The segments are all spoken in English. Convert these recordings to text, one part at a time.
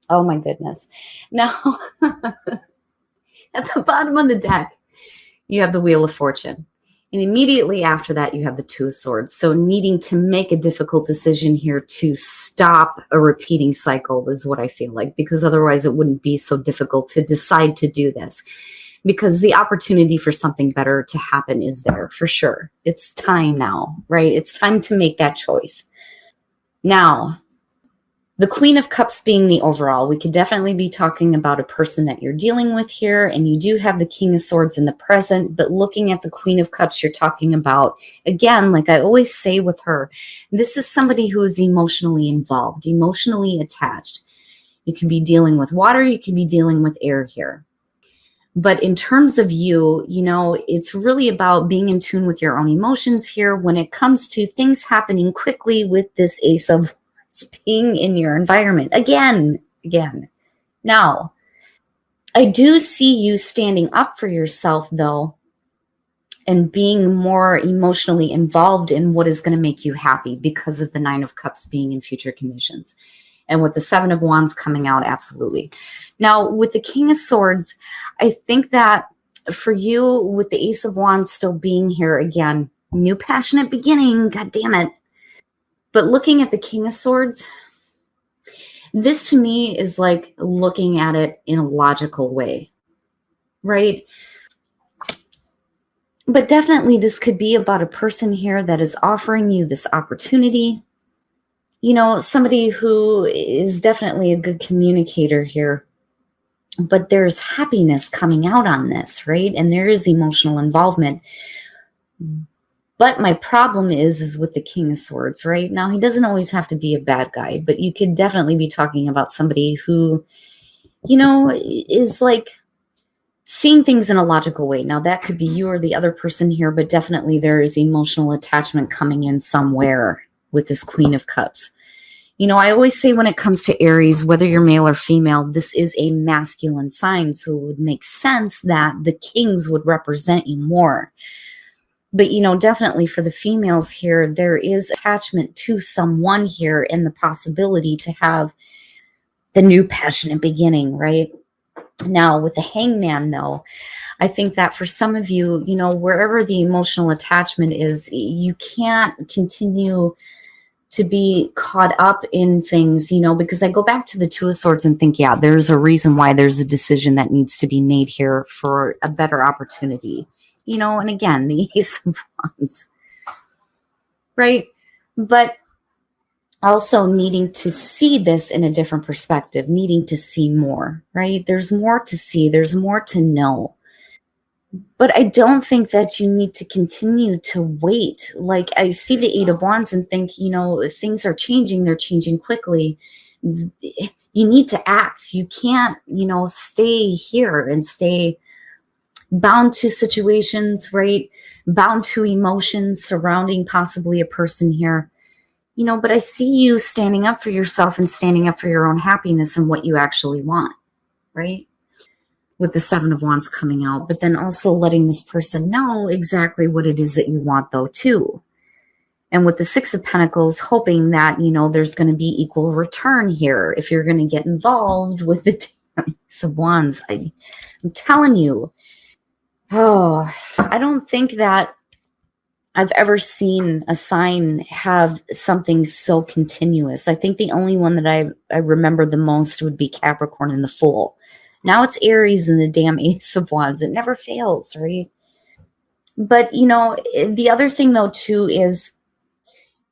Oh my goodness. Now, at the bottom of the deck, you have the Wheel of Fortune. And immediately after that, you have the Two of Swords. So needing to make a difficult decision here to stop a repeating cycle is what I feel like, because otherwise it wouldn't be so difficult to decide to do this, because the opportunity for something better to happen is there for sure. It's time now, right? It's time to make that choice. Now, the Queen of Cups being the overall, we could definitely be talking about a person that you're dealing with here, and you do have the King of Swords in the present, but looking at the Queen of Cups, you're talking about, again, like I always say with her, this is somebody who is emotionally involved, emotionally attached. You can be dealing with water, you can be dealing with air here. But in terms of you, it's really about being in tune with your own emotions here when it comes to things happening quickly with this Ace of being in your environment again. Now, I do see you standing up for yourself, though, and being more emotionally involved in what is going to make you happy because of the Nine of Cups being in future conditions. And with the Seven of Wands coming out, absolutely. Now, with the King of Swords, I think that for you, with the Ace of Wands still being here again, new passionate beginning, god damn it. But looking at the King of Swords, this to me is like looking at it in a logical way, right? But definitely this could be about a person here that is offering you this opportunity. Somebody who is definitely a good communicator here, but there's happiness coming out on this, right? And there is emotional involvement. But my problem is with the King of Swords, right? Now, he doesn't always have to be a bad guy, but you could definitely be talking about somebody who, is like seeing things in a logical way. Now, that could be you or the other person here, but definitely there is emotional attachment coming in somewhere with this Queen of Cups. I always say when it comes to Aries, whether you're male or female, this is a masculine sign. So it would make sense that the kings would represent you more. But, definitely for the females here, there is attachment to someone here and the possibility to have the new passionate beginning, right? Now, with the Hangman, though, I think that for some of you, wherever the emotional attachment is, you can't continue to be caught up in things, because I go back to the Two of Swords and think, yeah, there's a reason why there's a decision that needs to be made here for a better opportunity, and again, the Ace of Wands, right? But also needing to see this in a different perspective, needing to see more, right? There's more to see, there's more to know. But I don't think that you need to continue to wait. Like I see the Eight of Wands and think, things are changing, they're changing quickly. You need to act. You can't, stay here and stay bound to situations, right? Bound to emotions surrounding possibly a person here. But I see you standing up for yourself and standing up for your own happiness and what you actually want, right? With the Seven of Wands coming out, but then also letting this person know exactly what it is that you want, though, too. And with the Six of Pentacles, hoping that, there's going to be equal return here if you're going to get involved with the Six of Wands. I'm telling you, I don't think that I've ever seen a sign have something so continuous. I think the only one that I remember the most would be Capricorn and the Fool. Now it's Aries and the damn Ace of Wands. It never fails, right? But, the other thing, though, too, is,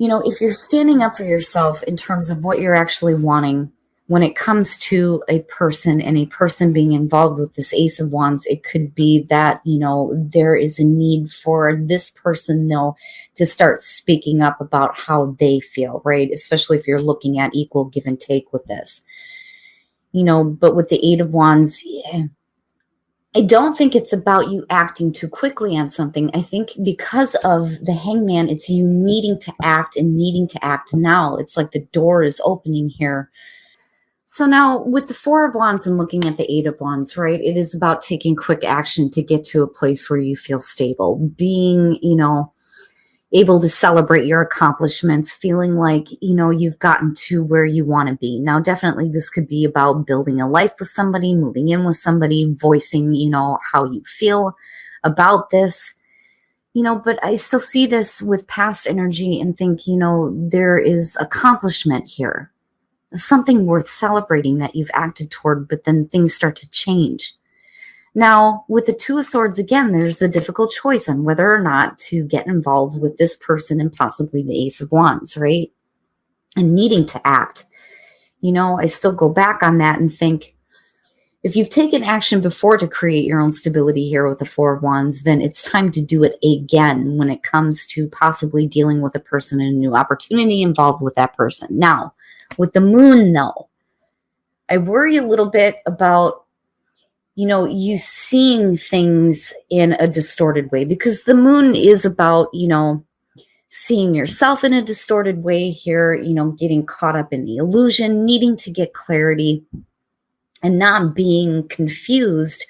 if you're standing up for yourself in terms of what you're actually wanting, when it comes to a person and a person being involved with this Ace of Wands, it could be that, there is a need for this person, though, to start speaking up about how they feel, right? Especially if you're looking at equal give and take with this. But with the Eight of Wands, yeah, I don't think it's about you acting too quickly on something. I think because of the Hangman, it's you needing to act and needing to act now. It's like the door is opening here. So now with the Four of Wands and looking at the Eight of Wands, right, it is about taking quick action to get to a place where you feel stable, being, able to celebrate your accomplishments, feeling like, you've gotten to where you want to be. Now, definitely this could be about building a life with somebody, moving in with somebody, voicing, how you feel about this, but I still see this with past energy and think, there is accomplishment here, something worth celebrating that you've acted toward, but then things start to change. Now, with the Two of Swords, again, there's the difficult choice on whether or not to get involved with this person and possibly the Ace of Wands, right? And needing to act. I still go back on that and think, if you've taken action before to create your own stability here with the Four of Wands, then it's time to do it again when it comes to possibly dealing with a person and a new opportunity involved with that person. Now, with the Moon, though, I worry a little bit about you seeing things in a distorted way, because the Moon is about, seeing yourself in a distorted way here, getting caught up in the illusion, needing to get clarity and not being confused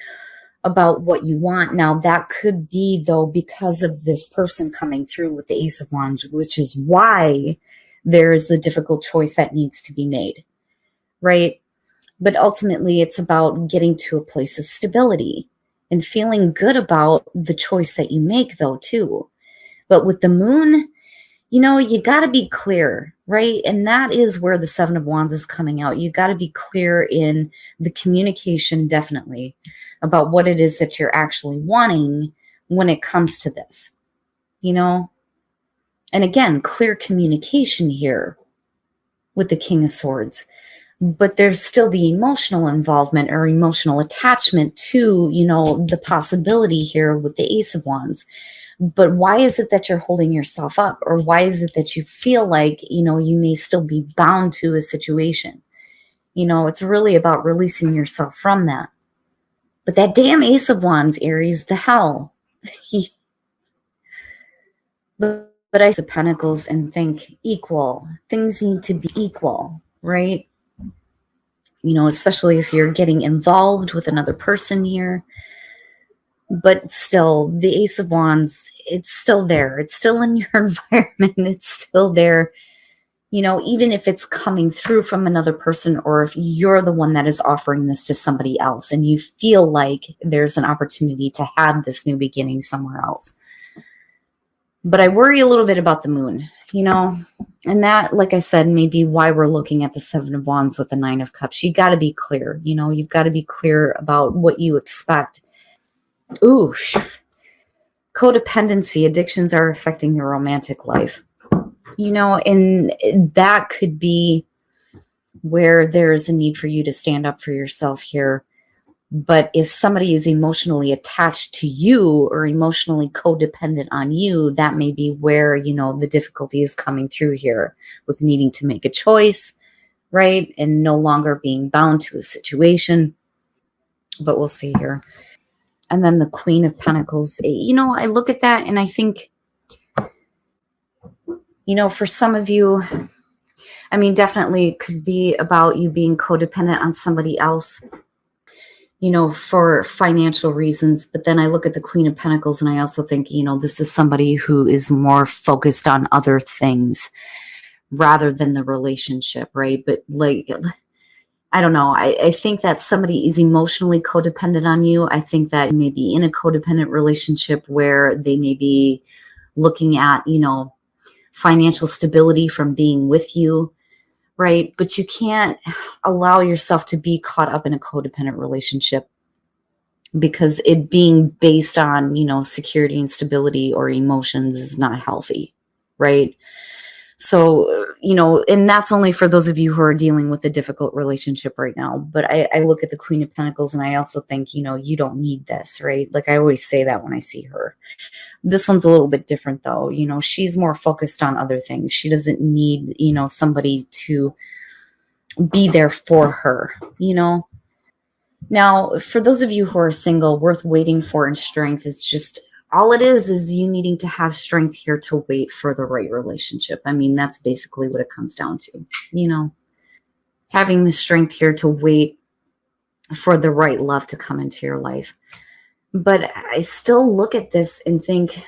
about what you want. Now, that could be, though, because of this person coming through with the Ace of Wands, which is why there's the difficult choice that needs to be made, right? But ultimately, it's about getting to a place of stability and feeling good about the choice that you make, though, too. But with the Moon, you got to be clear, right? And that is where the Seven of Wands is coming out. You got to be clear in the communication, definitely, about what it is that you're actually wanting when it comes to this, And again, clear communication here with the King of Swords. But there's still the emotional involvement or emotional attachment to, the possibility here with the Ace of Wands. But why is it that you're holding yourself up? Or why is it that you feel like, you may still be bound to a situation? It's really about releasing yourself from that. But that damn Ace of Wands, Aries, the hell. But Ace of Pentacles and think equal. Things need to be equal, right? Especially if you're getting involved with another person here. But still, the Ace of Wands, it's still there. It's still in your environment. It's still there. Even if it's coming through from another person, or if you're the one that is offering this to somebody else and you feel like there's an opportunity to have this new beginning somewhere else. But I worry a little bit about the Moon, and that, like I said, may be why we're looking at the Seven of Wands with the Nine of Cups. You got to be clear, you've got to be clear about what you expect. Ooh, codependency, addictions are affecting your romantic life, and that could be where there is a need for you to stand up for yourself here. But if somebody is emotionally attached to you or emotionally codependent on you, that may be where, the difficulty is coming through here with needing to make a choice, right? And no longer being bound to a situation. But we'll see here. And then the Queen of Pentacles, I look at that and I think, for some of you, definitely it could be about you being codependent on somebody else, for financial reasons. But then I look at the Queen of Pentacles and I also think, this is somebody who is more focused on other things rather than the relationship, right? But I don't know. I think that somebody is emotionally codependent on you. I think that you may be in a codependent relationship where they may be looking at, financial stability from being with you, right? But you can't allow yourself to be caught up in a codependent relationship, because it being based on, security and stability or emotions is not healthy, right? So, and that's only for those of you who are dealing with a difficult relationship right now. But I look at the Queen of Pentacles and I also think, you don't need this, right? Like I always say that when I see her. This one's a little bit different though. She's more focused on other things. She doesn't need, somebody to be there for her, Now, for those of you who are single, worth waiting for in strength, it's just all it is you needing to have strength here to wait for the right relationship. That's basically what it comes down to, having the strength here to wait for the right love to come into your life. But I still look at this and think,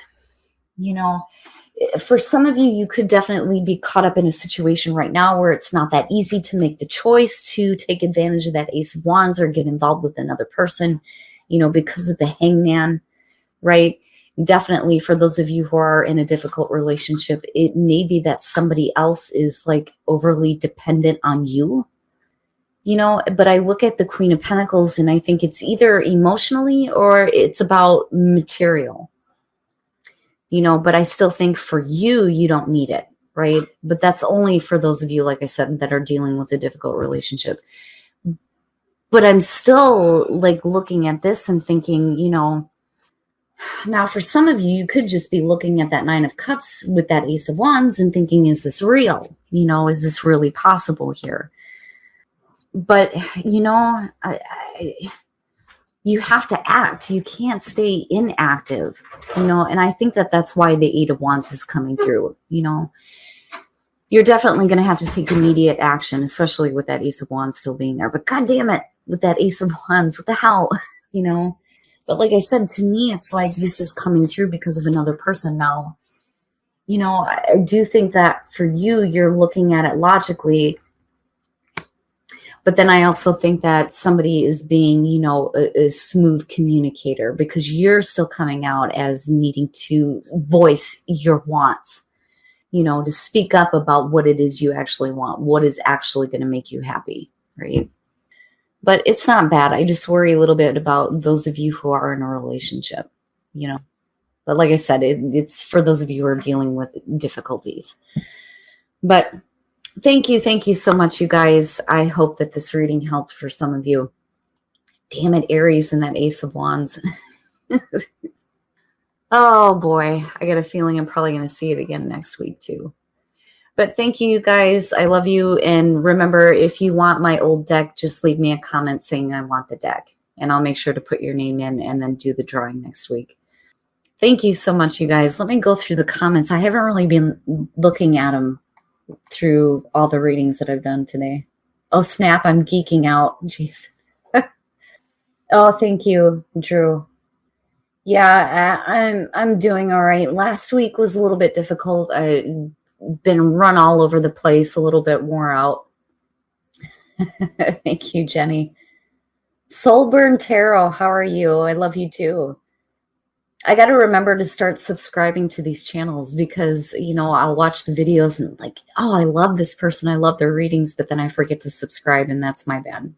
for some of you, you could definitely be caught up in a situation right now where it's not that easy to make the choice to take advantage of that Ace of Wands or get involved with another person, because of the Hangman, right? Definitely for those of you who are in a difficult relationship, it may be that somebody else is like overly dependent on you, but I look at the Queen of Pentacles and I think it's either emotionally or it's about material. But I still think for you, you don't need it, right? But that's only for those of you, like I said, that are dealing with a difficult relationship. But I'm still like looking at this and thinking, now for some of you, you could just be looking at that Nine of Cups with that Ace of Wands and thinking, is this real? Is this really possible here? But, you have to act. You can't stay inactive, and I think that that's why the Eight of Wands is coming through. You're definitely going to have to take immediate action, especially with that Ace of Wands still being there. But God damn it, with that Ace of Wands, what the hell, But like I said, to me, it's like this is coming through because of another person now. I do think that for you, you're looking at it logically. But then I also think that somebody is being, a smooth communicator because you're still coming out as needing to voice your wants, to speak up about what it is you actually want, what is actually going to make you happy, right? But it's not bad. I just worry a little bit about those of you who are in a relationship, But like I said, it's for those of you who are dealing with difficulties. But thank you so much, you guys. I hope that this reading helped for some of you. Damn it, Aries and that Ace of Wands. Oh boy, I got a feeling I'm probably going to see it again next week too. But thank you, guys. I love you. And remember, if you want my old deck, just leave me a comment saying I want the deck. And I'll make sure to put your name in and then do the drawing next week. Thank you so much, you guys. Let me go through the comments. I haven't really been looking at them through all the readings that I've done today. Oh, snap. I'm geeking out. Jeez. Oh, thank you, Drew. Yeah, I'm doing all right. Last week was a little bit difficult. I've been run all over the place, a little bit wore out. Thank you, Jenny. Soulburn Tarot, how are you? I love you too. I got to remember to start subscribing to these channels because, I'll watch the videos and like, oh, I love this person. I love their readings, but then I forget to subscribe and that's my bad.